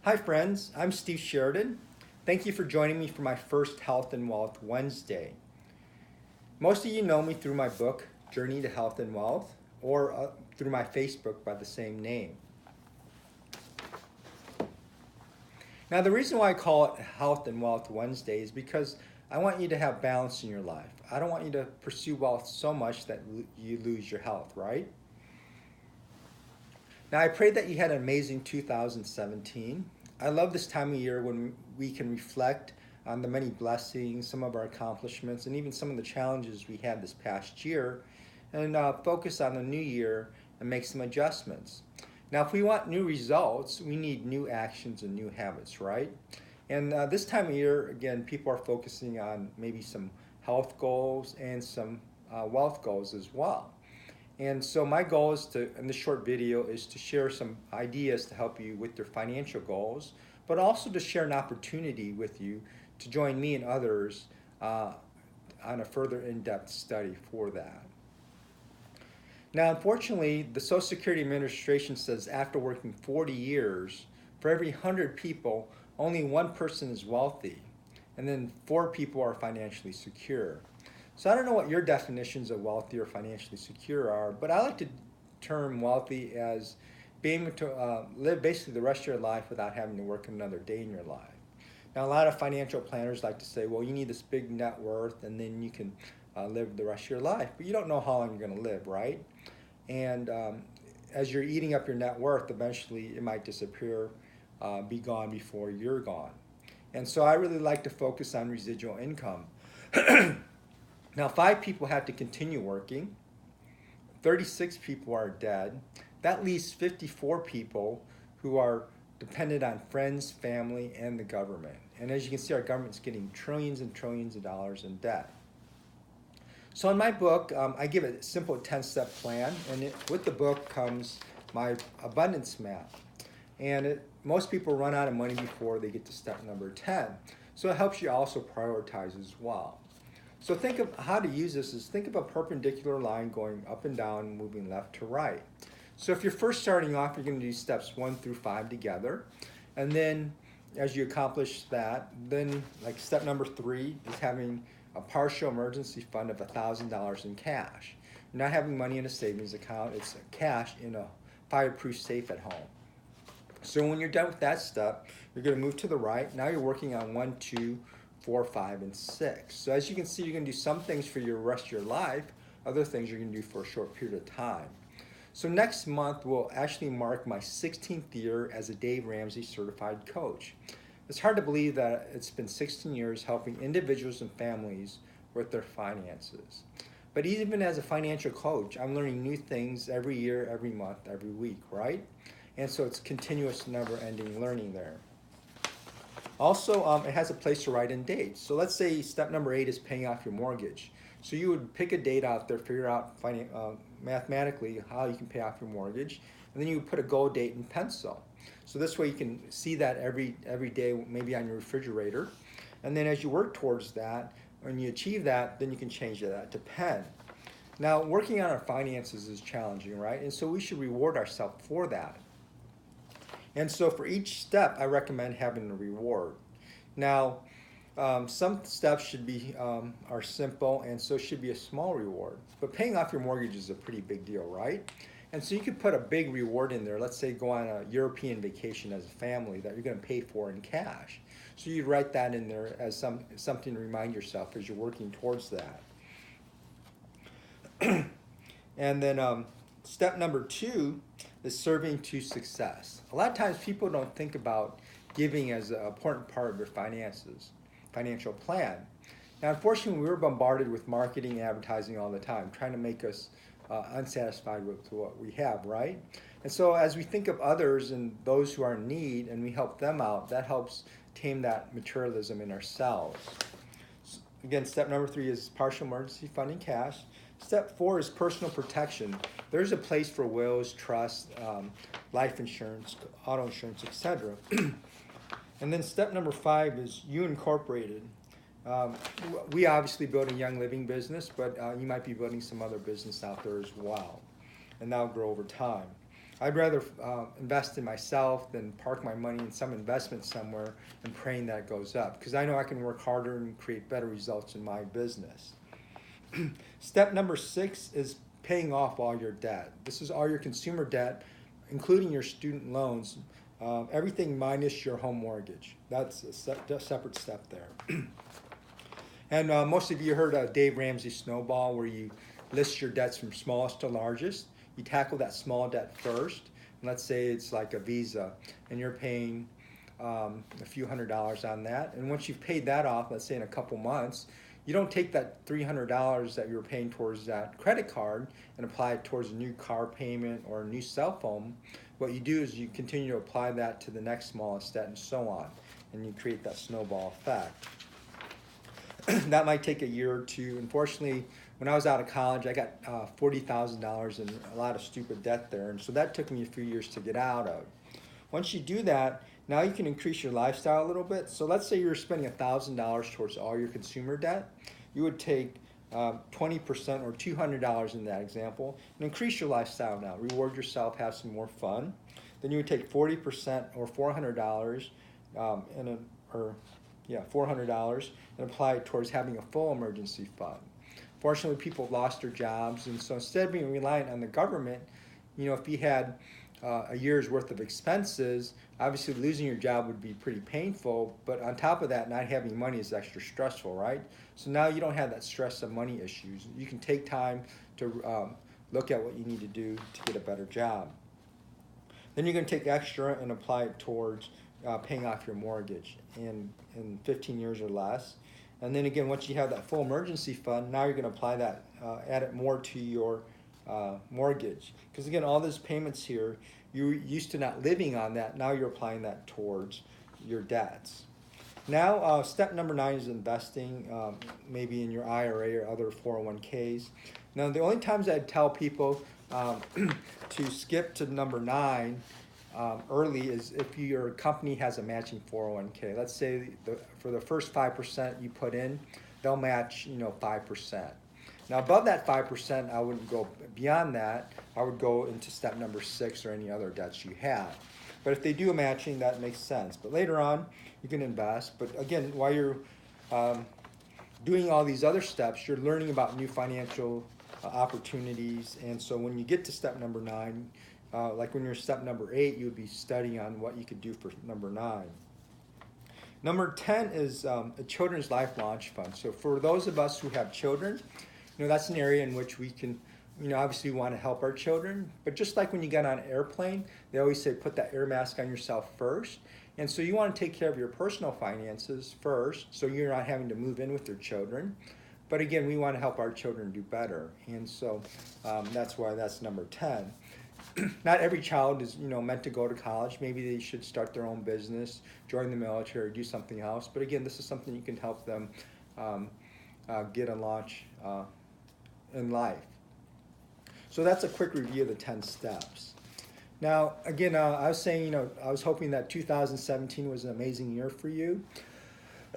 Hi friends, I'm Steve Sheridan. Thank you for joining me for my first Health and Wealth Wednesday. Most of you know me through my book, Journey to Health and Wealth, or through my Facebook by the same name. Now the reason why I call it Health and Wealth Wednesday is because I want you to have balance in your life. I don't want you to pursue wealth so much that you lose your health, right? Now I pray that you had an amazing 2017. I love this time of year when we can reflect on the many blessings, some of our accomplishments, and even some of the challenges we had this past year, and focus on the new year and make some adjustments. Now, if we want new results, we need new actions and new habits, right? And this time of year, again, people are focusing on maybe some health goals and some wealth goals as well. And so my goal is to, in this short video, is to share some ideas to help you with your financial goals, but also to share an opportunity with you to join me and others on a further in-depth study for that. Now, unfortunately, the Social Security Administration says after working 40 years, for every 100 people, only one person is wealthy, and then 4 people are financially secure. So I don't know what your definitions of wealthy or financially secure are, but I like to term wealthy as being able to live basically the rest of your life without having to work another day in your life. Now, a lot of financial planners like to say, well, you need this big net worth and then you can live the rest of your life, but you don't know how long you're going to live, right? And as you're eating up your net worth, eventually it might disappear, be gone before you're gone. And so I really like to focus on residual income. Now, 5 people have to continue working, 36 people are dead. That leaves 54 people who are dependent on friends, family, and the government. And as you can see, our government's getting trillions and trillions of dollars in debt. So in my book, I give a simple 10-step plan, and with the book comes my abundance map. And most people run out of money before they get to step number 10. So it helps you also prioritize as well. So think of how to use this is think of a perpendicular line going up and down, moving left to right. So if you're first starting off, you're going to do steps 1 through 5 together. And then as you accomplish that, then like step number 3 is having a partial emergency fund of $1,000 in cash. You're not having money in a savings account, it's cash in a fireproof safe at home. So when you're done with that step, you're going to move to the right. Now you're working on 1, 2, 4, 5, and 6. So as you can see, you're going to do some things for your rest of your life, other things you're going to do for a short period of time. So next month will actually mark my 16th year as a Dave Ramsey certified coach. It's hard to believe that it's been 16 years helping individuals and families with their finances. But even as a financial coach, I'm learning new things every year, every month, every week, right? And so it's continuous, never-ending learning there. Also, it has a place to write in dates. So let's say step number 8 is paying off your mortgage. So you would pick a date out there, figure out mathematically how you can pay off your mortgage, and then you would put a goal date in pencil. So this way you can see that every day, maybe on your refrigerator. And then as you work towards that, when you achieve that, then you can change that to pen. Now, working on our finances is challenging, right? And so we should reward ourselves for that. And so for each step, I recommend having a reward. Now, some steps should be are simple, and so should be a small reward. But paying off your mortgage is a pretty big deal, right? And so you could put a big reward in there. Let's say go on a European vacation as a family that you're going to pay for in cash. So you'd write that in there as something to remind yourself as you're working towards that. And then step number 2 is serving to success. A lot of times people don't think about giving as an important part of their financial plan. Now, unfortunately, we were bombarded with marketing and advertising all the time, trying to make us unsatisfied with what we have, right? And so as we think of others and those who are in need and we help them out, that helps tame that materialism in ourselves. Again, step number 3 is partial emergency fund in cash. Step 4 is personal protection. There's a place for wills, trusts, life insurance, auto insurance, etc. And then step number 5 is you incorporated. We obviously build a Young Living business, but you might be building some other business out there as well, and that'll grow over time. I'd rather invest in myself than park my money in some investment somewhere and praying that it goes up, because I know I can work harder and create better results in my business. Step number 6 is paying off all your debt. This is all your consumer debt, including your student loans, everything minus your home mortgage. That's a separate step there. And most of you heard of Dave Ramsey's snowball, where you list your debts from smallest to largest. You tackle that small debt first. And let's say it's like a Visa, and you're paying a few $100s on that. And once you've paid that off, let's say in a couple months, you don't take that $300 that you were paying towards that credit card and apply it towards a new car payment or a new cell phone. What you do is you continue to apply that to the next smallest debt and so on, and you create that snowball effect. That might take a year or two. Unfortunately, when I was out of college, I got $40,000 in a lot of stupid debt there, and so that took me a few years to get out of. Once you do that, now you can increase your lifestyle a little bit. So let's say you're spending $1,000 towards all your consumer debt. You would take 20% or $200 in that example and increase your lifestyle now. Reward yourself, have some more fun. Then you would take 40% or $400 $400 and apply it towards having a full emergency fund. Fortunately, people have lost their jobs, and so instead of being reliant on the government, if you had a year's worth of expenses, obviously losing your job would be pretty painful, but on top of that, not having money is extra stressful, right? So now you don't have that stress of money issues. You can take time to look at what you need to do to get a better job. Then you're going to take extra and apply it towards paying off your mortgage in 15 years or less. And then again, once you have that full emergency fund, now you're going to apply that, add it more to your mortgage. Because again, all those payments here, you're used to not living on that. Now you're applying that towards your debts. Now, step number 9 is investing, maybe in your IRA or other 401ks. Now, the only times I'd tell people to skip to number 9 early is if your company has a matching 401k. Let's say for the first 5% you put in, they'll match 5%. Now above that 5%, I wouldn't go beyond that. I would go into step number 6 or any other debts you have. But if they do a matching, that makes sense. But later on, you can invest. But again, while you're doing all these other steps, you're learning about new financial opportunities. And so when you get to step number 9, like when you're step number 8, you would be studying on what you could do for number 9. Number 10 is a Children's Life Launch Fund. So for those of us who have children, that's an area in which we can, obviously want to help our children. But just like when you get on an airplane, they always say put that air mask on yourself first. And so you want to take care of your personal finances first, so you're not having to move in with your children. But again, we want to help our children do better. And so that's why that's number 10. Not every child is meant to go to college. Maybe they should start their own business, join the military, do something else. But again, this is something you can help them get a launch in life. So that's a quick review of the 10 steps. Now, again, I was saying, I was hoping that 2017 was an amazing year for you.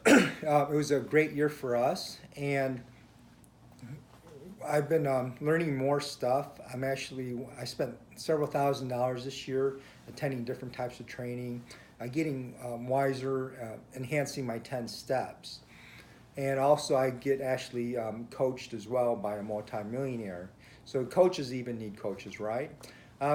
It was a great year for us, and I've been learning more stuff. I spent several $1,000s this year attending different types of training, getting wiser, enhancing my 10 steps. And also I get actually coached as well by a multimillionaire. So coaches even need coaches, right?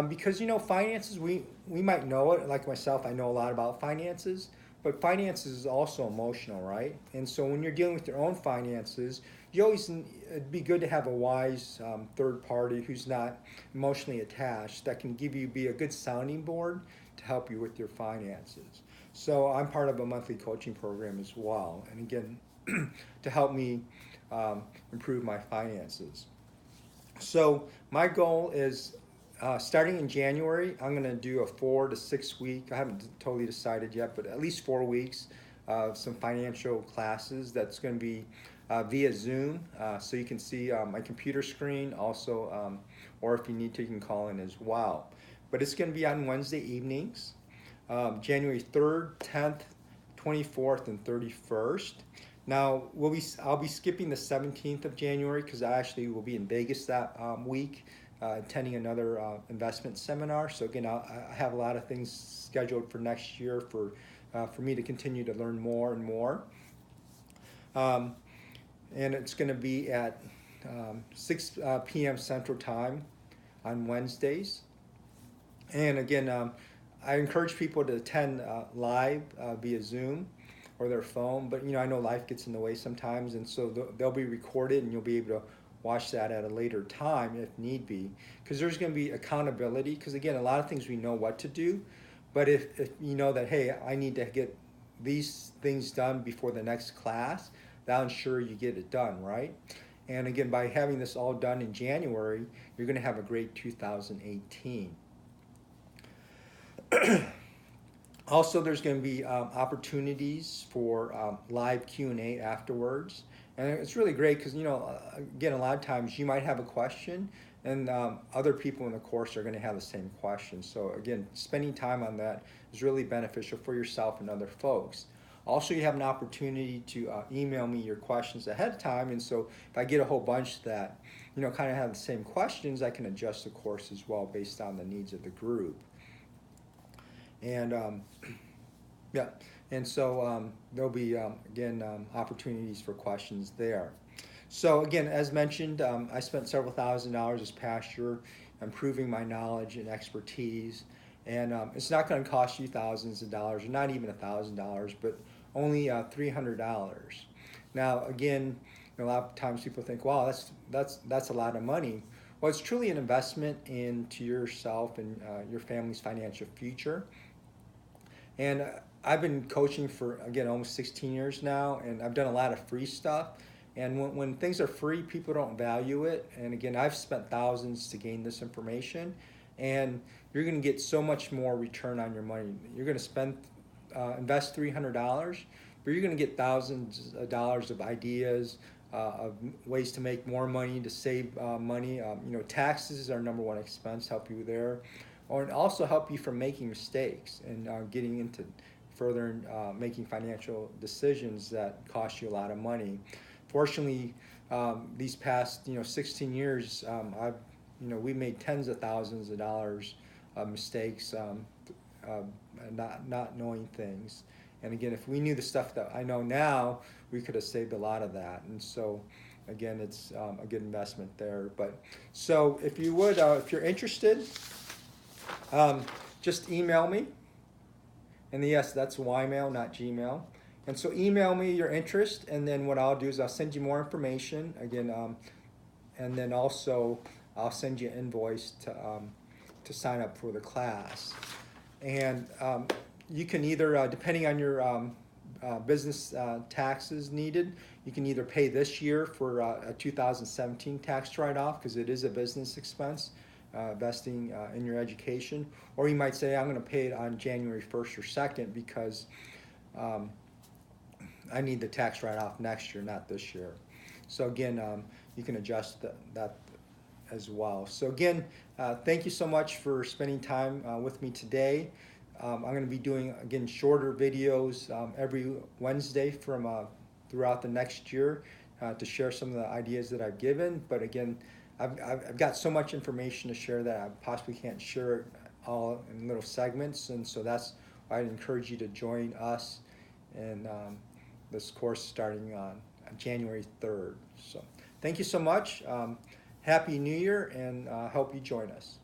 Because, finances, we might know it. Like myself, I know a lot about finances, but finances is also emotional, right? And so when you're dealing with your own finances, it'd be good to have a wise third party who's not emotionally attached that can be a good sounding board to help you with your finances. So I'm part of a monthly coaching program as well. And again, to help me improve my finances. So my goal is starting in January, I'm going to do a 4 to 6 week, I haven't totally decided yet, but at least 4 weeks of some financial classes that's going to be via Zoom. So you can see my computer screen also, or if you need to, you can call in as well. But it's going to be on Wednesday evenings, January 3rd, 10th, 24th, and 31st. Now, I'll be skipping the 17th of January because I actually will be in Vegas that week attending another investment seminar. So again, I have a lot of things scheduled for next year for me to continue to learn more and more. And it's going to be at 6 p.m. Central Time on Wednesdays. And again, I encourage people to attend live via Zoom or their phone, but I know life gets in the way sometimes, and so they'll be recorded and you'll be able to watch that at a later time if need be, because there's going to be accountability, because again, a lot of things we know what to do, but if you know that, hey, I need to get these things done before the next class, that'll ensure you get it done, right? And again, by having this all done in January, you're going to have a great 2018. Also, there's going to be opportunities for live Q&A afterwards. And it's really great because, again, a lot of times you might have a question and other people in the course are going to have the same question. So again, spending time on that is really beneficial for yourself and other folks. Also, you have an opportunity to email me your questions ahead of time. And so if I get a whole bunch that, kind of have the same questions, I can adjust the course as well based on the needs of the group. And yeah, and so there'll be, again, opportunities for questions there. So again, as mentioned, I spent several $1,000s this past year improving my knowledge and expertise. And it's not going to cost you thousands of dollars, or not even $1,000, but only $300. Now, again, a lot of times people think, wow, that's a lot of money. Well, it's truly an investment into yourself and your family's financial future. And I've been coaching for, again, almost 16 years now, and I've done a lot of free stuff. And when things are free, people don't value it. And again, I've spent thousands to gain this information, and you're going to get so much more return on your money. You're going to invest $300, but you're going to get thousands of dollars of ideas, of ways to make more money, to save money. Taxes is our #1 expense, help you there. And also help you from making mistakes and getting into further making financial decisions that cost you a lot of money. Fortunately, these past 16 years, we made tens of thousands of dollars of mistakes, not knowing things. And again, if we knew the stuff that I know now, we could have saved a lot of that. And so, again, it's a good investment there. But so if you would, if you're interested, just email me. And yes, that's Ymail, not Gmail. And so email me your interest, and then what I'll do is I'll send you more information again, and then also I'll send you an invoice to sign up for the class. And you can either, depending on your business taxes needed, you can either pay this year for a 2017 tax write-off, because it is a business expense, investing in your education, or you might say, I'm going to pay it on January 1st or 2nd because I need the tax write-off next year, not this year. So again, you can adjust that as well. So again, thank you so much for spending time with me today. I'm going to be doing, again, shorter videos every Wednesday from throughout the next year to share some of the ideas that I've given. But again, I've got so much information to share that I possibly can't share it all in little segments, and so that's why I'd encourage you to join us in this course starting on January 3rd. So thank you so much. Happy New Year, and hope you join us.